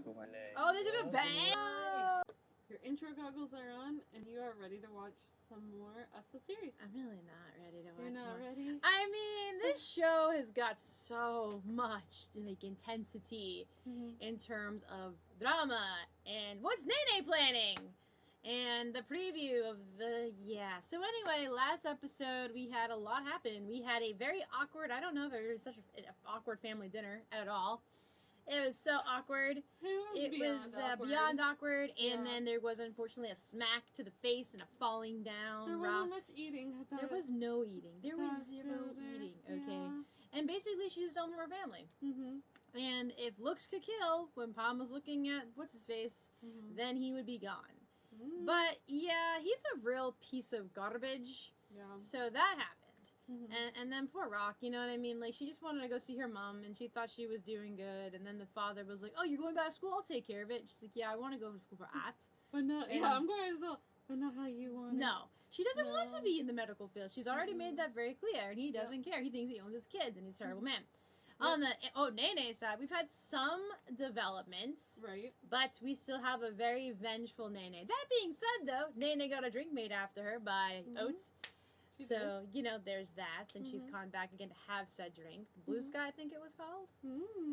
Oh, they did a bang! Your intro goggles are on, and you are ready to watch some more Usa series. I'm really not ready to watch You're not more. ready? I mean, this show has got so much like intensity in terms of drama and what's Nene planning and the preview of the So anyway, last episode we had a lot happen. We had a very awkward. I don't know if it was such an awkward family dinner at all. It was so awkward. It was beyond awkward, and then there was unfortunately a smack to the face and a falling down. There wasn't much eating. There was no eating. There was zero eating. Okay, and basically she's just home from her family. And if looks could kill, when Pom was looking at what's his face, then he would be gone. But yeah, he's a real piece of garbage. Yeah. So that happened. And then poor Rock, you know what I mean? Like, she just wanted to go see her mom, and she thought she was doing good. And then the father was like, "Oh, you're going back to school? I'll take care of it." She's like, "Yeah, I want to go to school for art." But not, I'm going to school, but not how you want it. No, she doesn't want to be in the medical field. She's already made that very clear, and he doesn't care. He thinks he owns his kids, and he's a terrible man. On the Nene side, we've had some developments, right? But we still have a very vengeful Nene. That being said, though, Nene got a drink made after her by Oats. So, you know, there's that, and she's gone back again to have said drink. Blue Sky, I think it was called?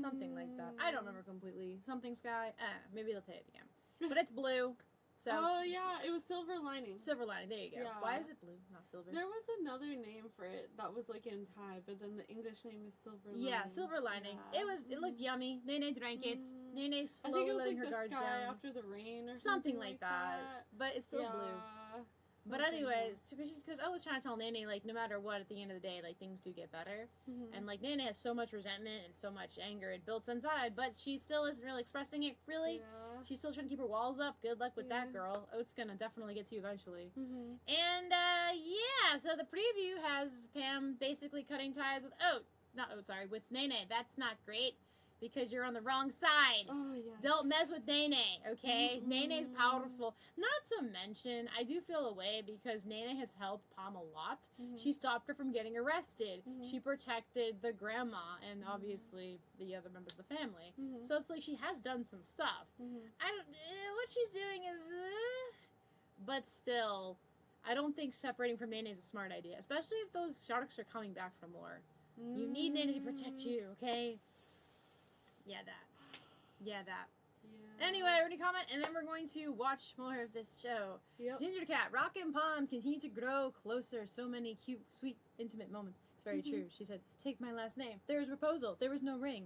Something like that. I don't remember completely. Something Sky? Maybe they'll say it again. But it's blue, so... Oh, yeah, it was Silver Lining. Silver Lining, there you go. Yeah. Why is it blue, not silver? There was another name for it that was, like, in Thai, but then the English name is Silver Lining. Yeah, Silver Lining. Yeah. It looked yummy. Nene drank it. Nene slowly letting her guards down. I think it was, like, the sky after the rain or something like that. But it's still blue. But anyways, because I was trying to tell Nene, like, no matter what, at the end of the day, like, things do get better. And, like, Nene has so much resentment and so much anger it built inside, but she still isn't really expressing it, really. Yeah. She's still trying to keep her walls up. Good luck with that, girl. Oat's gonna definitely get to you eventually. And, so the preview has Pam basically cutting ties with with Nene. That's not great. Because you're on the wrong side. Oh, yes. Don't mess with Nene, okay? Nene's powerful. Not to mention, I do feel a way because Nene has helped Pom a lot. She stopped her from getting arrested. She protected the grandma and obviously the other members of the family. So it's like she has done some stuff. What she's doing is... but still, I don't think separating from Nene is a smart idea. Especially if those sharks are coming back for more. You need Nene to protect you, okay? Yeah, that. Yeah. Anyway, we're going to comment, and then we're going to watch more of this show. Ginger Cat, Rock and Pom continue to grow closer. So many cute, sweet, intimate moments. It's very true. She said, "Take my last name." There was a proposal. There was no ring.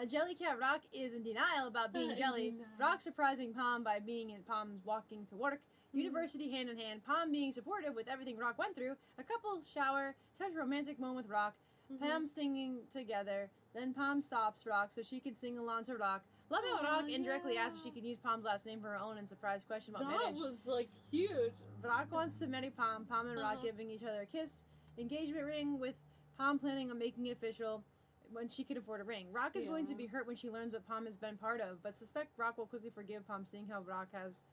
Jelly Cat Rock is in denial about being jelly. Rock surprising Pom by being in Pom's walking to work. University hand in hand. Pom being supportive with everything Rock went through. A couple shower. Such a romantic moment with Rock. Pam singing together. Then Pom stops Rock so she can sing along to Rock. Love how Rock indirectly asked if she could use Pom's last name for her own and surprise question about marriage. That was, like, huge. Rock wants to marry Pom. Pom and Rock giving each other a kiss. Engagement ring with Pom planning on making it official when she could afford a ring. Rock is going to be hurt when she learns what Pom has been part of, but suspect Rock will quickly forgive Pom, seeing how Rock has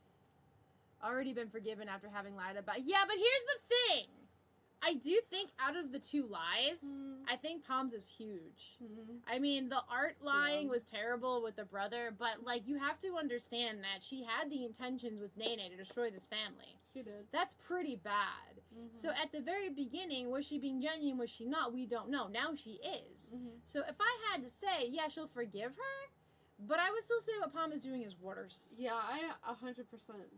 already been forgiven after having lied about... Yeah, but here's the thing! I do think out of the two lies, I think Pom's is huge. I mean, the art lying was terrible with the brother, but, like, you have to understand that she had the intentions with Nene to destroy this family. She did. That's pretty bad. So at the very beginning, was she being genuine, was she not? We don't know. Now she is. So if I had to say, yeah, she'll forgive her, but I would still say what Pom is doing is worse. Yeah, I 100%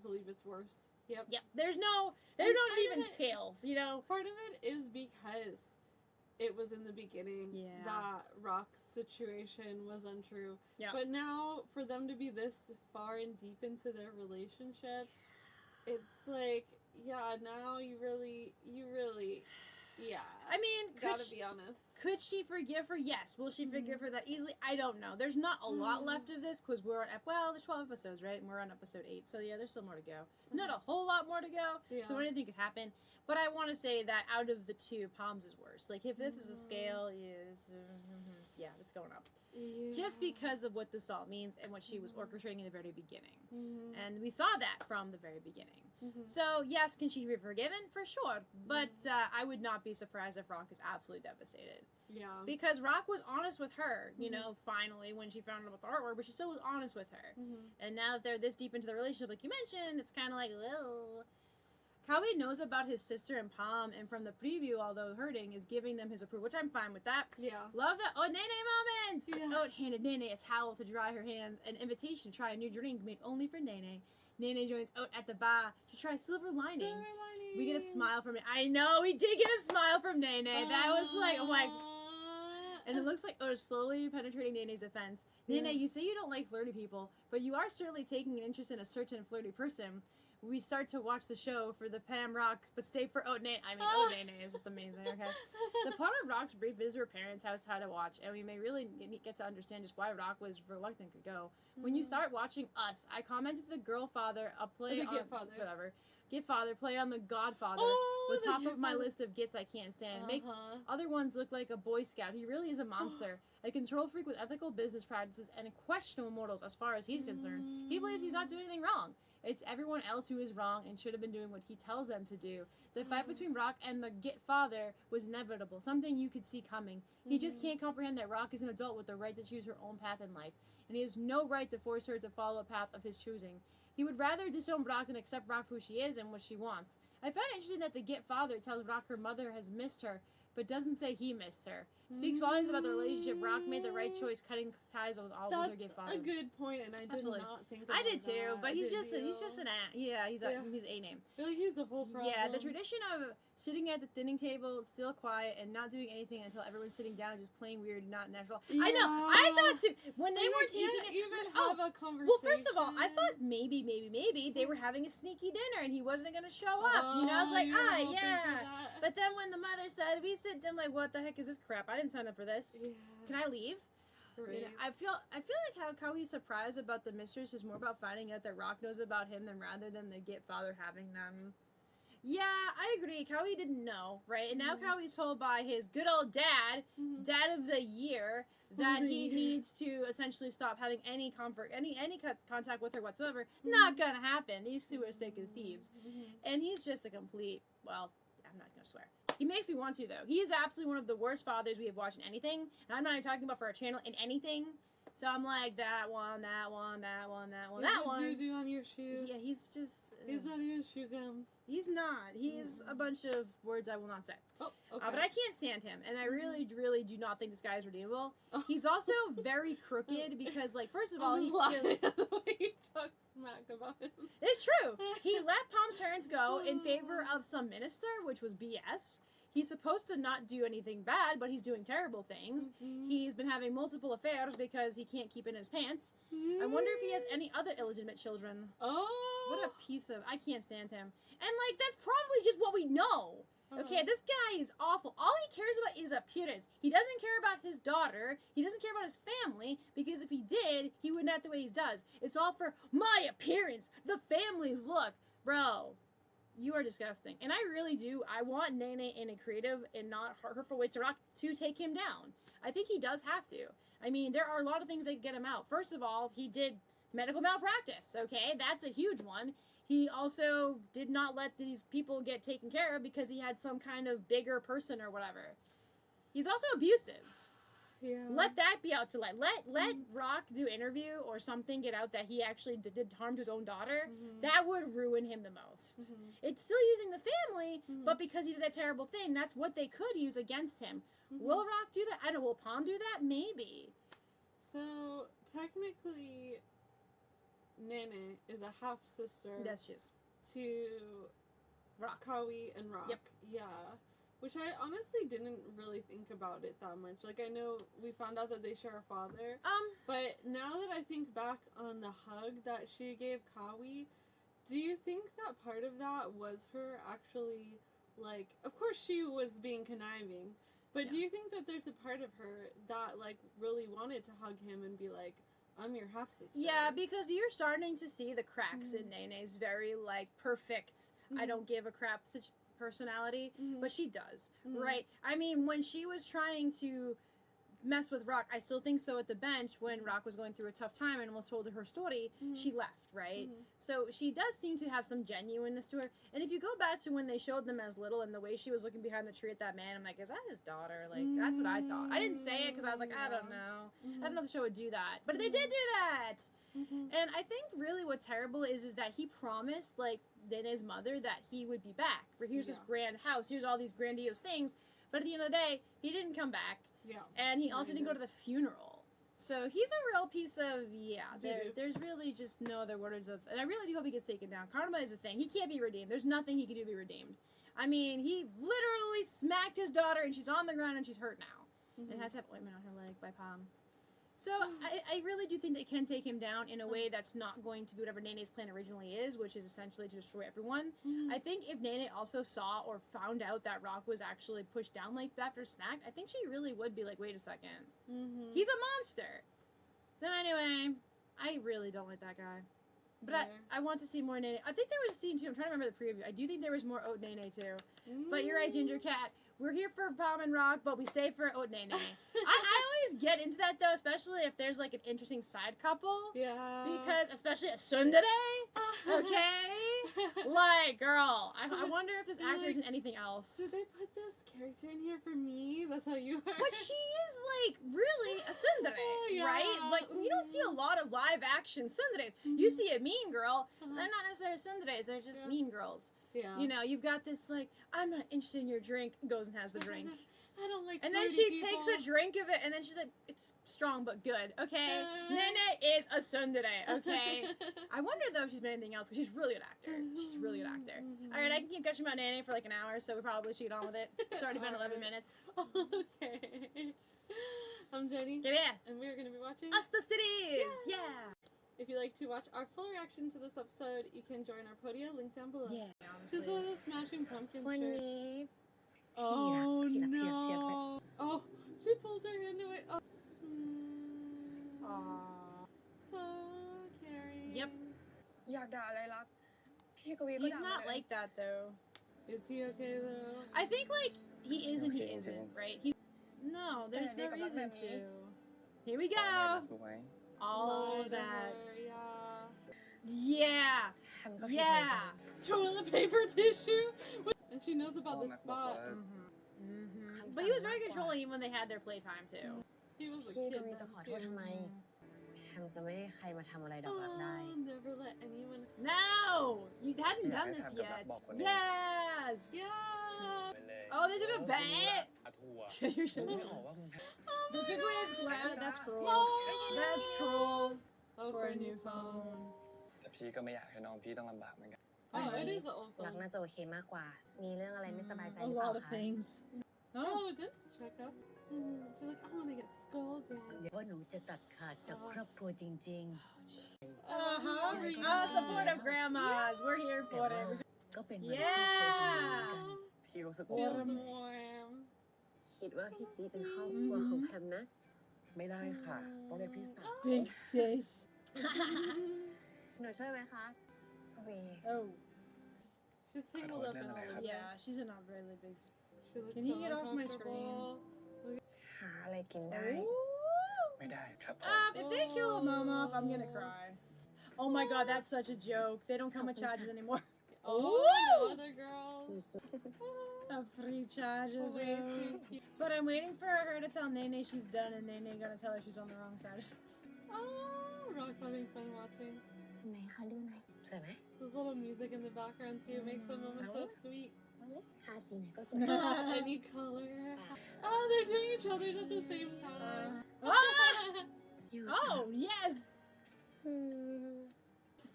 believe it's worse. Yep. There's no even scales, you know. Part of it is because it was in the beginning that Rock's situation was untrue. But now, for them to be this far and deep into their relationship, it's like, now you really, I mean, gotta be honest. Could she forgive her? Yes. Will she forgive her that easily? I don't know. There's not a lot left of this because we're on, there's 12 episodes, right? And we're on episode 8. So yeah, there's still more to go. Not a whole lot more to go. So anything could happen. But I want to say that out of the two, Pom's is worse. Like, if this is a scale, that's going up. just because of what this all means and what she was orchestrating in the very beginning. And we saw that from the very beginning. So, yes, can she be forgiven? For sure. But I would not be surprised if Rock is absolutely devastated. Yeah. Because Rock was honest with her, you know, finally, when she found out about the artwork, but she still was honest with her. And now that they're this deep into the relationship, like you mentioned, it's kind of like, well... Kawi knows about his sister and Palm, and from the preview, although hurting, is giving them his approval, which I'm fine with that. Yeah. Love that. Oh, Nene moments! Yeah. Oh, handed Nene a towel to dry her hands, an invitation to try a new drink made only for Nene. Nene joins Oat at the bar to try Silver Lining. We get a smile from it. I know, we did get a smile from Nene. That was like, oh my... And it looks like Oat is slowly penetrating Nene's defense. Nene, you say you don't like flirty people, but you are certainly taking an interest in a certain flirty person. We start to watch the show for the Pam Rocks, but stay for Oat Nene. I mean, Oat Nene is just amazing, okay? The part of Rock's brief visit her parents' house how to watch, and we may really get to understand just why Rock was reluctant to go. When you start watching Us, I commented the girl father, Get Father, play on the Godfather, was top of my list of gets I can't stand. Make other ones look like a Boy Scout. He really is a monster. A control freak with ethical business practices and questionable morals as far as he's concerned. He believes he's not doing anything wrong. It's everyone else who is wrong and should have been doing what he tells them to do. The fight between Rock and the Get Father was inevitable, something you could see coming. He just can't comprehend that Rock is an adult with the right to choose her own path in life, and he has no right to force her to follow a path of his choosing. He would rather disown Rock than accept Rock for who she is and what she wants. I found it interesting that the Get Father tells Rock her mother has missed her, but doesn't say he missed her. Speaks volumes about the relationship. Rock made the right choice, cutting ties with all with her Get Father. That's a good point, and I did not think about I did too, that. but he's just an he's a name. I feel like he's the whole problem. Yeah, the tradition of sitting at the dining table, still quiet, and not doing anything until everyone's sitting down, just playing weird, not natural. Yeah. I know, I thought too. When they weren't eating it, even have a conversation. Well, first of all, I thought maybe they were having a sneaky dinner and he wasn't going to show up. You know, I was like, yeah. But then when the mother said, we sit down, like, what the heck is this crap? I didn't sign up for this. Yeah. Can I leave? Right. You know, I feel like how he's surprised about the mistress is more about finding out that Rock knows about him than rather than the Get Father having them. Yeah, I agree. Cowie didn't know, right? And now Cowie's told by his good old dad, dad of the year, that he needs to essentially stop having any contact with her whatsoever. Not gonna happen. These two are as thick as thieves. And he's just a complete, well, I'm not gonna swear. He makes me want to, though. He is absolutely one of the worst fathers we have watched in anything. And I'm not even talking about for our channel, in anything. So I'm like, that one. Doo-doo on your shoe. Yeah, he's just... he's not even a shoe gum. He's not. He's a bunch of words I will not say. Oh, okay. But I can't stand him. And I really, really do not think this guy is redeemable. He's also very crooked because, like, first of all, he's laughing at the way he talks smack about him. It's true. He let Palm's parents go in favor of some minister, which was BS. He's supposed to not do anything bad, but he's doing terrible things. He's been having multiple affairs because he can't keep in his pants. I wonder if he has any other illegitimate children. What a piece of... I can't stand him. And, like, that's probably just what we know. Okay, this guy is awful. All he cares about is appearance. He doesn't care about his daughter. He doesn't care about his family, because if he did, he wouldn't act the way he does. It's all for my appearance, the family's look. Bro, you are disgusting. And I really do. I want Nene in a creative and not hurtful way to Rock to take him down. I think he does have to. I mean, there are a lot of things that can get him out. First of all, he did medical malpractice, okay? That's a huge one. He also did not let these people get taken care of because he had some kind of bigger person or whatever. He's also abusive. Yeah. Let that be out to light. Let Rock do interview or something get out that he actually did harm to his own daughter. That would ruin him the most. It's still using the family, but because he did that terrible thing, that's what they could use against him. Will Rock do that? I don't know. Will Palm do that? Maybe. So, technically... Nene is a half sister. Yes, she is. To Kawi and Rock. Yep. Yeah. Which I honestly didn't really think about it that much. Like, I know we found out that they share a father. But now that I think back on the hug that she gave Kawi, do you think that part of that was her actually, like, of course she was being conniving, but do you think that there's a part of her that, like, really wanted to hug him and be like, I'm your half-sister? Yeah, because you're starting to see the cracks in Nene's very, like, perfect, I don't give a crap personality, but she does, right? I mean, when she was trying to mess with Rock. I still think so at the bench when Rock was going through a tough time and was told her story, she left, right? So she does seem to have some genuineness to her. And if you go back to when they showed them as little and the way she was looking behind the tree at that man, I'm like, is that his daughter? Like, that's what I thought. I didn't say it because I was like, I don't know. I don't know if the show would do that. But they did do that! And I think really what's terrible is that he promised, like, Nene's mother that he would be back. For here's this grand house, here's all these grandiose things. But at the end of the day, he didn't come back. Yeah. And he also didn't go to the funeral. So he's a real piece of, there's really just no other words of, and I really do hope he gets taken down. Karma is a thing. He can't be redeemed. There's nothing he can do to be redeemed. I mean, he literally smacked his daughter and she's on the ground and she's hurt now. And has to have ointment on her leg by Pom. So I really do think they can take him down in a way that's not going to be whatever Nene's plan originally is, which is essentially to destroy everyone. I think if Nene also saw or found out that Rock was actually pushed down like that after smacked, I think she really would be like, wait a second. He's a monster. So anyway, I really don't like that guy. But I want to see more Nene. I think there was a scene too. I'm trying to remember the preview. I do think there was more Oat Nene too. But you're right, Ginger Cat. We're here for Pom and Rock, but we stay for Oat Nene. I always get into that though, especially if there's like an interesting side couple. Yeah. Because especially a tsundere. Okay. Like, girl, I wonder if this actor is in anything else. Did they put this character in here for me? That's how you are. But she is like really a tsundere, right? Like you don't see a lot of live action tsunderes. You see a mean girl. They're not necessarily tsunderes. They're just mean girls. Yeah. You know, you've got this like, I'm not interested in your drink. Goes and has the drink. I don't like. And then she takes a drink of it, and then she's like, it's strong but good. Okay, Nene is a tsundere. Okay. I wonder though if she's been anything else because she's a really good actor. She's a really good actor. All right, I can keep gushing about Nene for like an hour, so we probably should get on with it. It's already been 11 minutes. Okay. I'm Jenny. Yeah. And we're gonna be watching Us the Cities. Yeah. If you'd like to watch our full reaction to this episode, you can join our Podia, link down below. Yeah, honestly. She's a Smashing Pumpkin shirt. Oh no! Oh, she pulls her into it. Oh. Aww. So caring. Yep. He's not like that though. Is he okay though? I think like he is and he isn't, right? No, there's no reason to. Here we go. All of that. Yeah. Toilet paper tissue. And she knows about the spot. But he was very controlling even when they had their playtime too. He was a kid then too. Never let anyone. No, you hadn't done this yet. Yes. Yeah. Oh, they took a bet. You're just. They took away his glad. That's cruel. That's cruel. Oh, for a new phone. Oh, it is an old phone. A lot of things. Oh, dental checkup. She's like, I want to get scolded. Supportive grandmas. We're here for it. Yeah. Feels warm. ไม่ได้ค่ะต้องเรียกพี่สาว Big sis. หนูช่วยไหมคะ Oh. She's tangled up in all of this. Yeah, she's in a really big. She looks Can so you get off my screen? หาอะไรกินได้ ไม่ได้ครับ If they kill a mom off, I'm gonna cry. Oh my god, that's such a joke. They don't come with charges anymore. Oh, no other girls. A free charge of it. But I'm waiting for her to tell Nene she's done, and Nene gonna tell her she's on the wrong side of this. Oh, Rock's having fun watching. ไหนคะดูหน่อยสวยไหม There's little music in the background too. Makes the moment so sweet. ทาสีไหนก็สวย Any color. Oh, they're doing each other's at the same time. Oh, yes!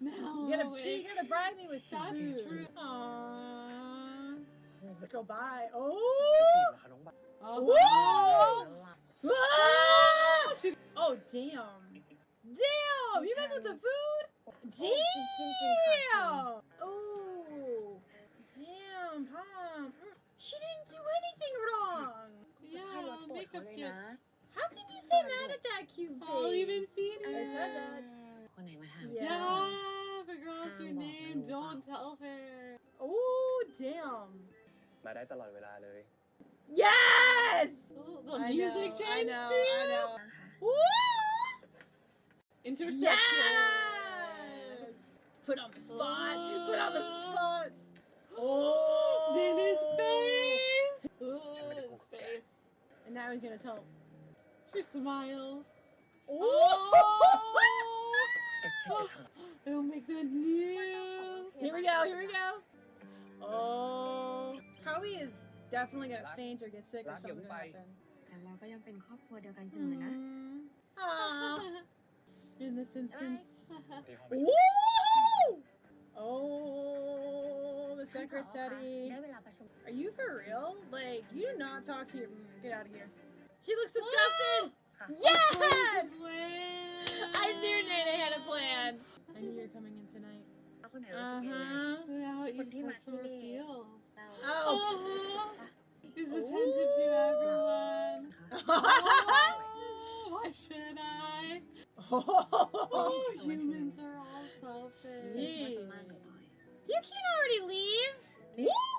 No, you're gonna bribe me with food. That's true. Aww. Let's go by. Oh! Oh! Oh, damn. Damn! You mess with the food? Damn! Oh! Damn, Pom. She didn't do anything wrong. Yeah, makeup kit. How can you say mad at that cute face? I'll even feed her. I said that. คนไหนมาทำ Yeah, if a girl asks your name, don't tell her. Oh, damn. มาได้ตลอดเวลาเลย Oh, Yes! Oh, the music changed I too. know. Woo! Intercepted. Yes! Put on the spot. Oh. Put on the spot. Oh! Nene's face. Oh, his face. And now he's gonna tell. She smiles. Oh! Oh, it'll make the news. Here we go. Here we go. Oh! Howie is definitely gonna faint or get sick or something gonna happen. แต่เราก็ยังเป็นครอบครัวเดียวกันเสมอนะ Aw. In this instance. ที่ห้องประชุม Woo! Oh, the secretary. ได้เวลาประชุม Are you for real? Like, you do not talk to your. Get out of here. She looks disgusted. Yes! I knew Nene had a plan. I knew you were coming in tonight. แล้วคนไหนรู้สึกยังไง Now eachคนที่มาที่ customer นี่ feels. Oh. He's attentive to everyone. Oh. Why should I? Oh. Oh, humans are all selfish. Gee. มากเลยหน่อย You can't already leave. Woo!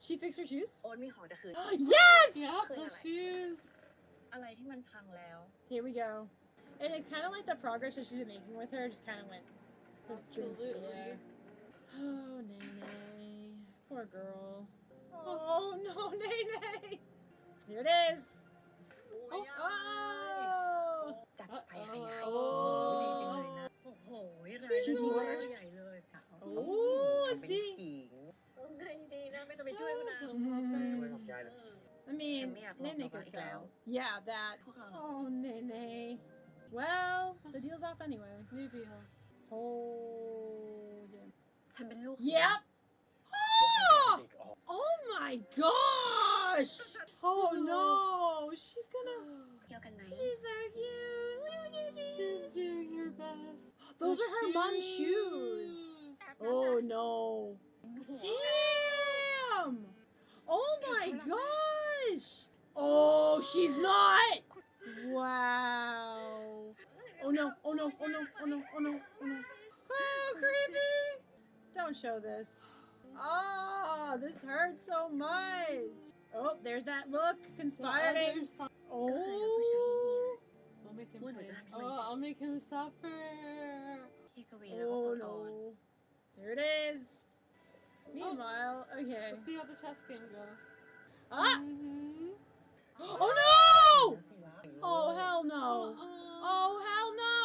She fixed her shoes. โอ๊ตมีของจะคืน Yes! Yep, the shoes. อะไรที่มันพังแล้ว Here we go. And it's kind of like the progress that she's been making with her just kind of went. Absolutely. Oh, Nene. Poor girl. Oh, no, Nene. Here it is. Oh. จัดไปขยาย โอ้ ดีจริงเลยนะ โอ้โหราย She's ได้ worse. ใหญ่เลย Oh, let's see. ไงดีนะไม่ต้องไปช่วยมันนะ I mean, Can we have Nene more could of tell. that? Yeah, that. พวกเรา Oh, Nene. Well, the deal's off anyway. New deal. Oh, damn. ฉันเป็นลูก Yep. Oh! Oh my gosh! Oh no! She's gonna. เที่ยวกันไหม She's so cute. Look at She's you. doing her best. Those The are her mom's shoes. Oh no. Damn! Oh my gosh! Oh, she's not! Wow. Oh no, oh no, oh no, oh no, oh no, oh no. Oh, creepy! Don't show this. Oh, this hurts so much. Oh, there's that look conspiring. Oh. I'll make him What pay. was that? Oh, I'll make him suffer. พี่กวีแล้วก็ Oh โก no. น There it is. Meanwhile, okay. Let's see how the chess game goes. Ah! Mm-hmm. Oh no! Oh hell no! Oh hell no!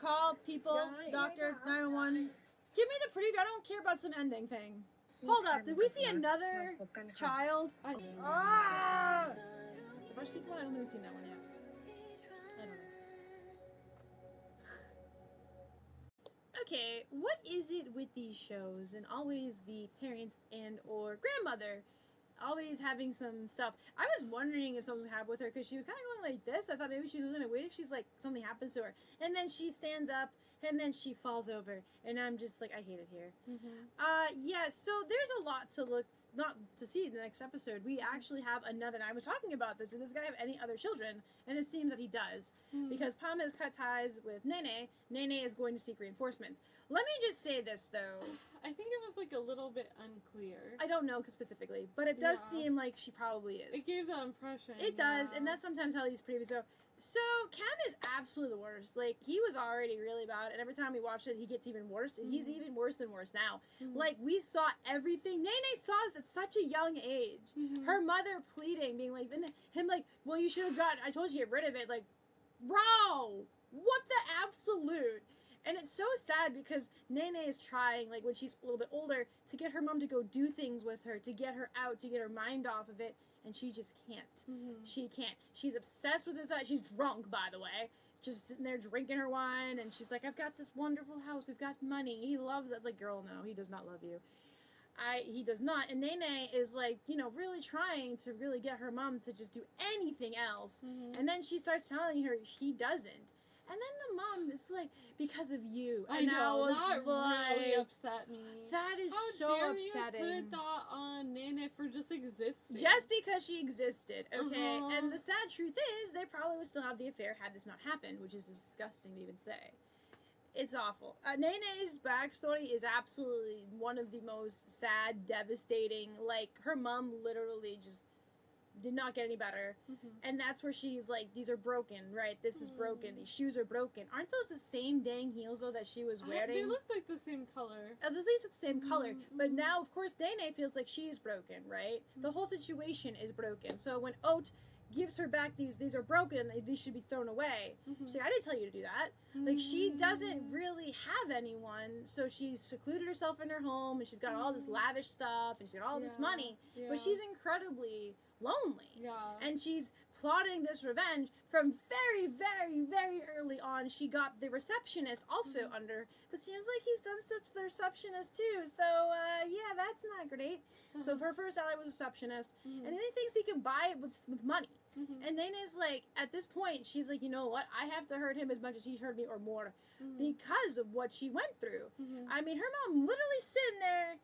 Call people, doctor, 911. Give me the preview. I don't care about some ending thing. Hold up. Did we see another พบกันค่ะ child? Ah! The Brush Teeth one? I don't think we've seen that one yet. I don't know. Okay, what is it with these shows and always the parents and or grandmother always having some stuff? I was wondering if something happened with her because she was kind of going like this. I thought maybe she was losing her weight if she's like something happens to her. And then she stands up and then she falls over. And I'm just like, I hate it here. Yeah, so there's a lot to look, not to see in the next episode. We actually have another, and I was talking about this, does this guy have any other children? And it seems that he does. Because Pam has cut ties with Nene. Nene is going to seek reinforcements. Let me just say this, though. I think it was like a little bit unclear. I don't know specifically, but it does Yeah. seem like she probably is. It gave the impression. It does, yeah. and that's sometimes how these previews go. So, Cam is absolutely the worst. Like, he was already really bad, and every time we watch it, he gets even worse, and he's even worse than worse now. Like, we saw everything. Nene saw this at such a young age. Her mother pleading, being like, then him like, well, you should have gotten, I told you to get rid of it. Like, bro, what the absolute? And it's so sad because Nene is trying, like, when she's a little bit older, to get her mom to go do things with her, to get her out, to get her mind off of it. And she just can't. She can't. She's obsessed with this. She's drunk, by the way. Just sitting there drinking her wine. And she's like, I've got this wonderful house. We've got money. He loves it. Like, girl, no, he does not love you. He does not. And Nene is like, you know, really trying to really get her mom to just do anything else. And then she starts telling her he doesn't. And then the mom is like, because of you. I And know, was that like, really upset me. that is How so dare upsetting. You put that on Nene for just existing. Just because she existed, okay? Uh-huh. And the sad truth is, they probably would still have the affair had this not happened, which is disgusting to even say. It's awful. Nene's backstory is absolutely one of the most sad, devastating. Like, her mom literally just did not get any better. And that's where she's like, these are broken, right? This is broken. These shoes are broken. Aren't those the same dang heels, though, that she was wearing? They look like the same color. At least it's the same color. But now, of course, Dana feels like she's broken, right? The whole situation is broken. So when Oat gives her back these are broken, these should be thrown away. She's like, I didn't tell you to do that. Like, she doesn't really have anyone, so she's secluded herself in her home, and she's got all this lavish stuff, and she's got all this money, but she's incredibly lonely. And she's plotting this revenge from very, very, very early on. She got the receptionist also under, but seems like he's done stuff to the receptionist too, so yeah, that's not great. So her first ally was a receptionist, and he thinks he can buy it with money. And Nene's like, at this point, she's like, you know what? I have to hurt him as much as he's hurt me or more because of what she went through. I mean, her mom literally sitting there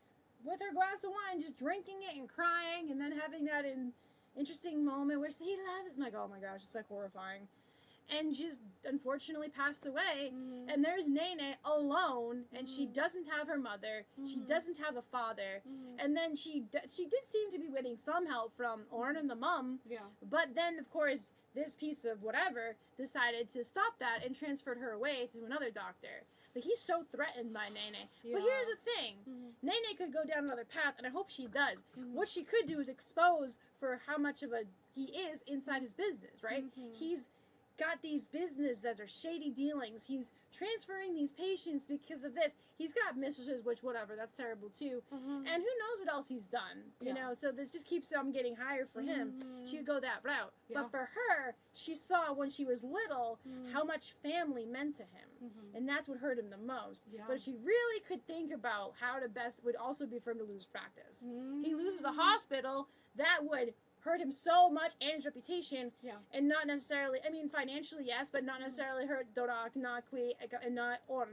with her glass of wine, just drinking it and crying, and then having that interesting moment where she said, he loves me. Like, oh my gosh, it's like horrifying. And just unfortunately passed away. And there's Nene alone, and she doesn't have her mother. She doesn't have a father. And then she did seem to be getting some help from Orn and the mom. But then, of course, this piece of whatever decided to stop that and transferred her away to another doctor. Like, he's so threatened by Nene. But here's the thing. Nene could go down another path, and I hope she does. What she could do is expose for how much of a he is inside his business, right? He's got these business that are shady dealings. He's transferring these patients because of this. He's got mistresses, which whatever, that's terrible too. And who knows what else he's done, you know? So this just keeps on getting higher for him. She could go that route. But for her, she saw when she was little how much family meant to him. And that's what hurt him the most. But if she really could think about how to best, would also be for him to lose practice. He loses the hospital, that would hurt him so much and his reputation, and not necessarily, I mean, financially, yes, but not necessarily hurt Dorak, Nakwi, and not Orn.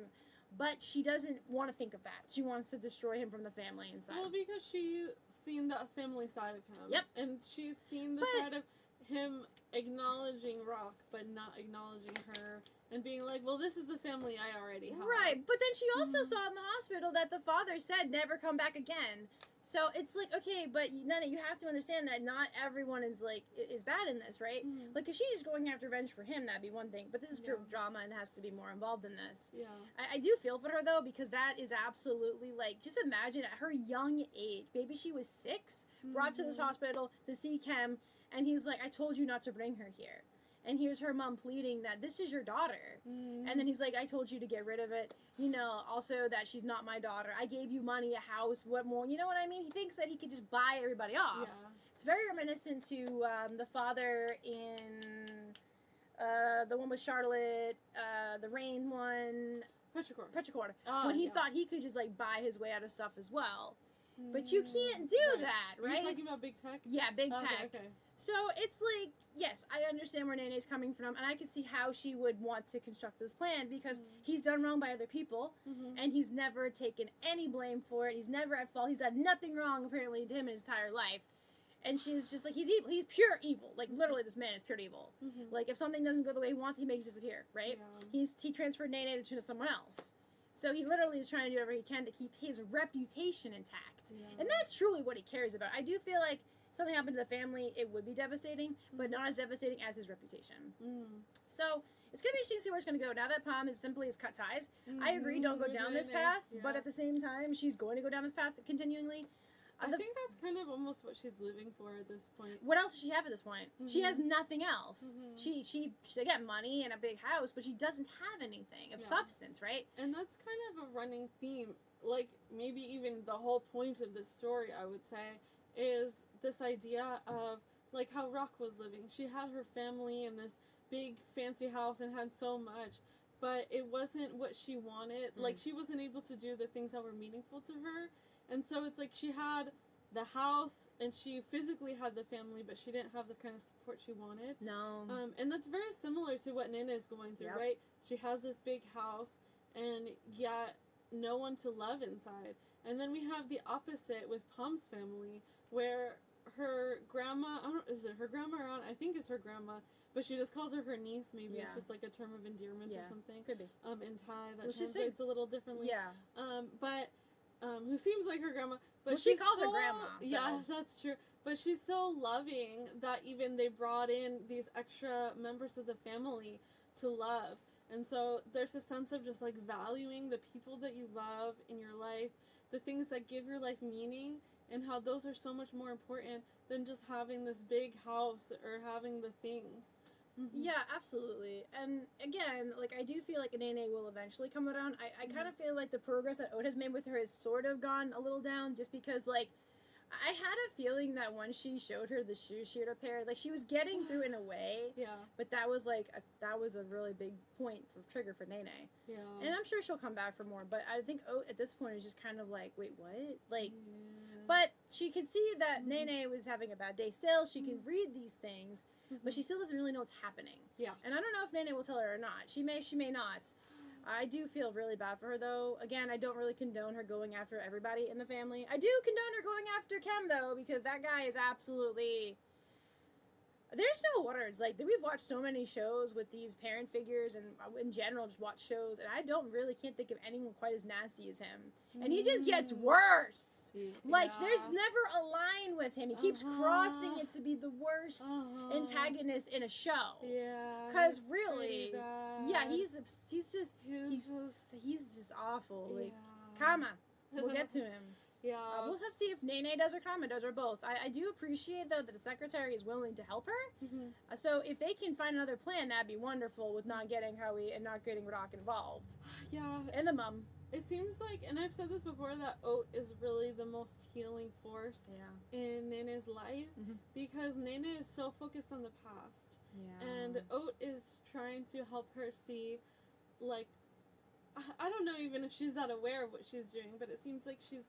But she doesn't want to think of that. She wants to destroy him from the family inside. Well, because she's seen the family side of him. And she's seen the side of him acknowledging Rock, but not acknowledging her, and being like, well, this is the family I already have. Right, but then she also saw in the hospital that the father said, never come back again. So it's like, okay, but Nana, you have to understand that not everyone is bad in this, right? Like, if she's going after revenge for him, that'd be one thing. But this is drama and has to be more involved in this. I do feel for her, though, because that is absolutely, like, just imagine at her young age, maybe she was 6, brought to this hospital to see Kem, and he's like, I told you not to bring her here. And here's her mom pleading that this is your daughter. And then he's like, I told you to get rid of it. You know, also that she's not my daughter. I gave you money, a house, what more? You know what I mean? He thinks that he could just buy everybody off. It's very reminiscent to the father in the one with Charlotte, the Rain one. Petrichor. When he thought he could just, like, buy his way out of stuff as well. But you can't do that, right? You're talking about big tech? Yeah, big tech. Okay. So it's like, yes, I understand where Nene's coming from, and I can see how she would want to construct this plan, because he's done wrong by other people, and he's never taken any blame for it. He's never at fault. He's done nothing wrong, apparently, to him in his entire life. And she's just like, he's evil. He's pure evil. Like, literally, this man is pure evil. Like, if something doesn't go the way he wants, he makes it disappear, right? He transferred Nene to someone else. So he literally is trying to do whatever he can to keep his reputation intact. And that's truly what he cares about. I do feel like if something happened to the family, it would be devastating, but not as devastating as his reputation. So it's going to be interesting to see where it's going to go. Now that Pom is simply has cut ties, I agree, don't go down this path, but at the same time, she's going to go down this path continuingly. I think that's kind of almost what she's living for at this point. What else does she have at this point? She has nothing else. She got money and a big house, but she doesn't have anything of substance, right? And that's kind of a running theme. Like, maybe even the whole point of this story, I would say, is this idea of, like, how Rock was living. She had her family in this big fancy house and had so much, but it wasn't what she wanted. Like, she wasn't able to do the things that were meaningful to her. And so it's like she had the house and she physically had the family, but she didn't have the kind of support she wanted. No. And that's very similar to what Nana is going through, right? She has this big house and yet no one to love inside. And then we have the opposite with Pom's family, where her grandma, is it her grandma or aunt? I think it's her grandma, but she just calls her niece. Maybe it's just like a term of endearment or something. Could be. In Thai, that translates a little differently. Yeah. But who seems like her grandma, but well, she calls her grandma. So. Yeah, that's true. But she's so loving that even they brought in these extra members of the family to love. And so there's a sense of just like valuing the people that you love in your life, the things that give your life meaning, and how those are so much more important than just having this big house or having the things. Mm-hmm. Yeah, absolutely. And again, like, I do feel like Nene will eventually come around. I kind of feel like the progress that Oat has made with her has sort of gone a little down, just because, like, I had a feeling that once she showed her the shoes she had a pair, like, she was getting through in a way. Yeah. But that was, like, that was a really big trigger for Nene. Yeah. And I'm sure she'll come back for more, but I think Oat at this point is just kind of like, wait, what? Like, but she could see that Nene was having a bad day still. She can read these things. But she still doesn't really know what's happening. Yeah. And I don't know if Nene will tell her or not. She may not. I do feel really bad for her, though. Again, I don't really condone her going after everybody in the family. I do condone her going after Kem, though, because that guy is absolutely... There's no words. Like, we've watched so many shows with these parent figures, and in general, just watch shows, and I can't think of anyone quite as nasty as him. And he just gets worse. Like, there's never a line with him. He keeps crossing it to be the worst antagonist in a show. Yeah. Because really, yeah, he's just awful. Yeah. Like, Kama, we'll get to him. Yeah. We'll have to see if Nene does or Kama does or both. I do appreciate, though, that the secretary is willing to help her. Mm-hmm. So if they can find another plan, that'd be wonderful with not getting Howie and not getting Rock involved. Yeah. And the mum. It seems like, and I've said this before, that Oat is really the most healing force in Nene's life because Nene is so focused on the past. Yeah. And Oat is trying to help her see, like, I don't know even if she's that aware of what she's doing, but it seems like she's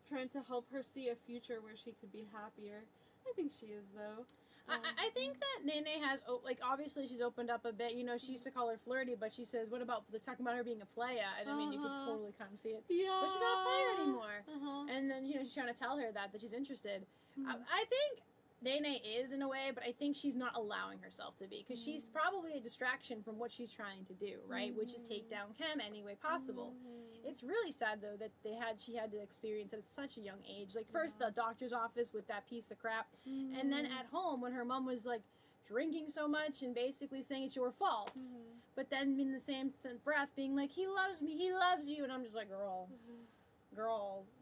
trying to help her see a future where she could be happier. I think she is, though. I think that Nene has, like, obviously she's opened up a bit. You know, she used to call her flirty, but she says, what about, talking about her being a playa? And I mean, you could totally kind of see it. Yeah. But she's not a player anymore. And then, you know, she's trying to tell her that she's interested. I think Nene is in a way, but I think she's not allowing herself to be, because she's probably a distraction from what she's trying to do, right? Which is take down Kem any way possible. It's really sad, though, that she had to experience it at such a young age. Like, first the doctor's office with that piece of crap, and then at home when her mom was, like, drinking so much and basically saying it's your fault. But then in the same breath being like, he loves me, he loves you, and I'm just like, girl,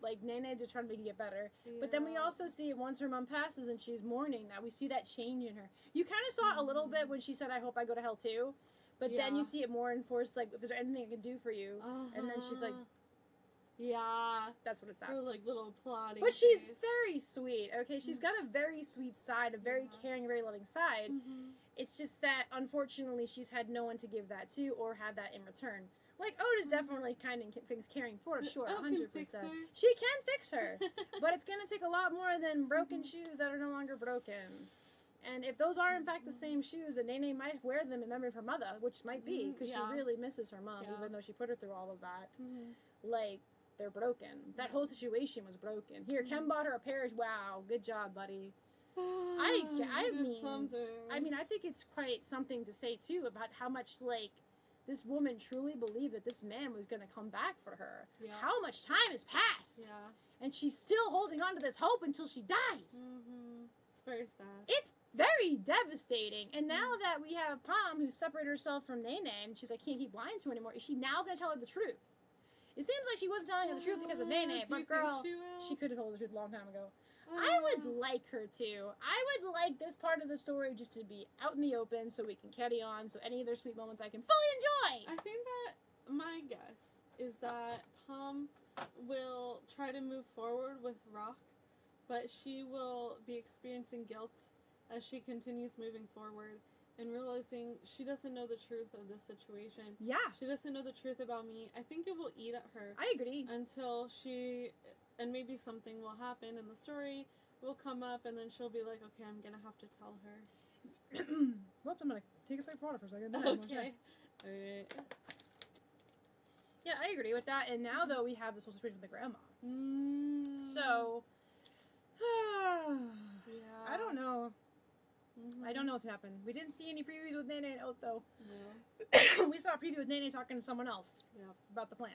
like, Nene just trying to make it get better. Yeah. But then we also see it once her mom passes and she's mourning, that we see that change in her. You kind of saw it a little bit when she said, I hope I go to hell too. But then you see it more enforced, like, if there's anything I can do for you. And then she's like, yeah. That's what it sounds. Her, like, little plotting But she's very sweet, okay? She's got a very sweet side, a very caring, very loving side. It's just that, unfortunately, she's had no one to give that to or have that in return. Like, Oat is definitely kind of things caring for her, sure, 100%. She can fix her, but it's going to take a lot more than broken shoes that are no longer broken. And if those are, in fact, the same shoes, then Nene might wear them in memory of her mother, which might be, because she really misses her mom, even though she put her through all of that. Like, they're broken. That whole situation was broken. Here, Kem bought her a pair of, wow, good job, buddy. I mean, I think it's quite something to say, too, about how much, like, this woman truly believed that this man was going to come back for her. Yeah. How much time has passed? Yeah. And she's still holding on to this hope until she dies. It's very sad. It's very devastating. And now that we have Pom, who's separated herself from Nene, and she's like, can't keep lying to her anymore, is she now going to tell her the truth? It seems like she wasn't telling her the truth because of Nene, but girl, she could have told the truth a long time ago. I would like her to. I would like this part of the story just to be out in the open so we can carry on, so any of their sweet moments I can fully enjoy. I think that my guess is that Pom will try to move forward with Rock, but she will be experiencing guilt as she continues moving forward and realizing she doesn't know the truth of this situation. Yeah. She doesn't know the truth about me. I think it will eat at her. I agree. Until and maybe something will happen and the story will come up and then she'll be like, okay, I'm going to have to tell her. Well, I'm going to take a sip of water for a second. Okay. Alright. Yeah, I agree with that. And now, though, we have this whole situation with the grandma. So, I don't know. I don't know what's happened. We didn't see any previews with Nene and Oat, though. No. We saw a preview with Nene talking to someone else about the plan.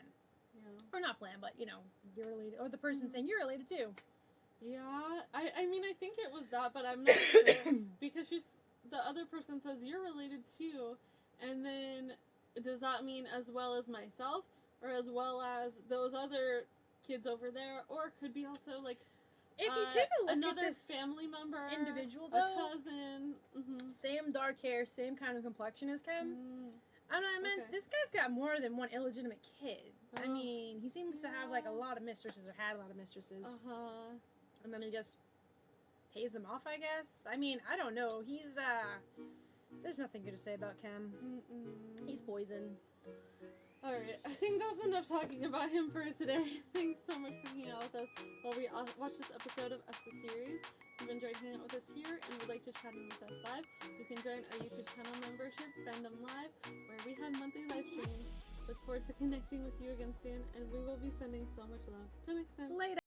Or not plan, but, you know, you're related. Or the person saying you're related too. Yeah, I mean, I think it was that, but I'm not sure. Because the other person says you're related too. And then, does that mean as well as myself? Or as well as those other kids over there? Or it could be also, like, if you take a look another at this family member, individual, though, a cousin, same dark hair, same kind of complexion as Kem. I mean, this guy's got more than one illegitimate kid. I mean, he seems to have, like, a lot of mistresses, or had a lot of mistresses. And then he just pays them off, I guess. I mean, I don't know. He's, there's nothing good to say about Kem. He's poison. Alright, I think that's enough talking about him for today. Thanks so much for hanging out with us while we watch this episode of Us the Series. If you've enjoyed hanging out with us here and would like to chat in with us live, you can join our YouTube channel membership, Fandom Live, where we have monthly live streams. Look forward to connecting with you again soon, and we will be sending so much love. Till next time. Later.